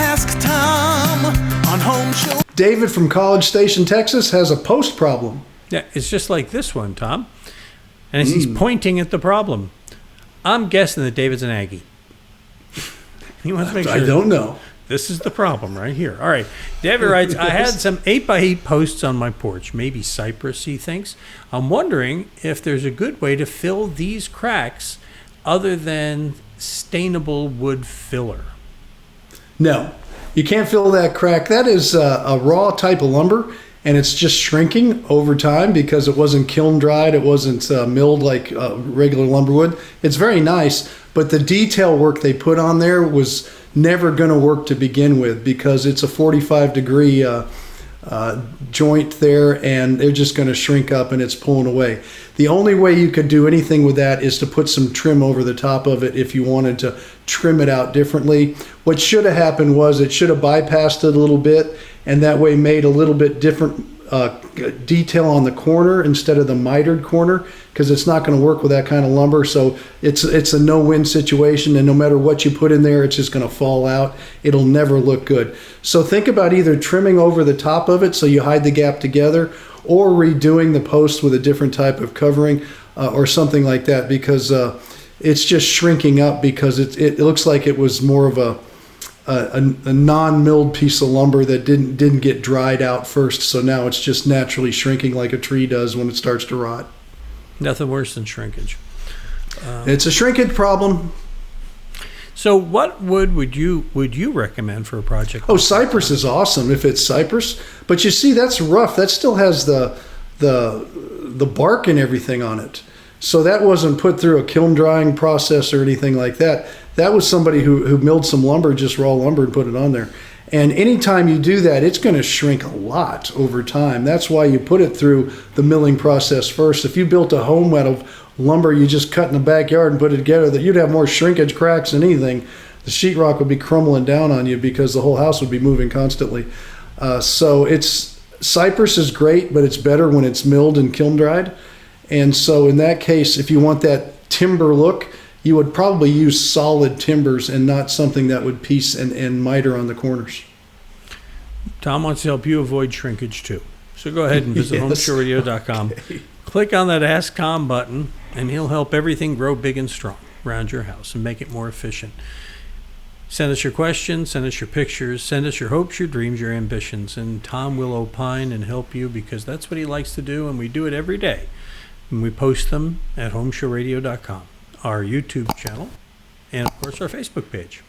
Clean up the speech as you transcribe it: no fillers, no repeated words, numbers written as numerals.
Ask Tom on Home Show. David from College Station, Texas has a post problem. Yeah, it's just like this one, Tom. And he's pointing at the problem. I'm guessing that David's an Aggie. He wants to make sure. I don't know. This is the problem right here. All right. David writes, I had some 8x8 posts on my porch, maybe cypress, he thinks. I'm wondering if there's a good way to fill these cracks other than stainable wood filler. No, you can't fill that crack. That is a raw type of lumber, and it's just shrinking over time because it wasn't kiln dried. It wasn't milled like regular lumber would. It's very nice, but the detail work they put on there was never going to work to begin with because it's a 45-degree joint there, and they're just going to shrink up and it's pulling away. The only way you could do anything with that is to put some trim over the top of it if you wanted to trim it out differently. What should have happened was it should have bypassed it a little bit, and that way made a little bit different detail on the corner instead of the mitered corner, because it's not going to work with that kind of lumber. So it's a no-win situation, and no matter what you put in there, it's just going to fall out. It'll never look good. So think about either trimming over the top of it so you hide the gap together, or redoing the post with a different type of covering or something like that, because it's just shrinking up because it looks like it was more of a non-milled piece of lumber that didn't get dried out first, so now it's just naturally shrinking like a tree does when it starts to rot. Nothing worse than shrinkage. It's a shrinkage problem. So what wood would you recommend for a project? Oh, cypress is awesome if it's cypress, but you see that's rough. That still has the bark and everything on it. So that wasn't put through a kiln drying process or anything like that. That was somebody who milled some lumber, just raw lumber, and put it on there. And anytime you do that, it's going to shrink a lot over time. That's why you put it through the milling process first. If you built a home out of lumber you just cut in the backyard and put it together, that you'd have more shrinkage cracks than anything. The sheetrock would be crumbling down on you because the whole house would be moving constantly. So cypress is great, but it's better when it's milled and kiln dried. And so in that case, if you want that timber look, you would probably use solid timbers and not something that would piece and miter on the corners. Tom wants to help you avoid shrinkage too. So go ahead and visit Yes. HomeShowRadio.com. Okay. Click on that Ask Tom button, and he'll help everything grow big and strong around your house and make it more efficient. Send us your questions, send us your pictures, send us your hopes, your dreams, your ambitions, and Tom will opine and help you because that's what he likes to do, and we do it every day. And we post them at HomeShowRadio.com, our YouTube channel, and of course our Facebook page.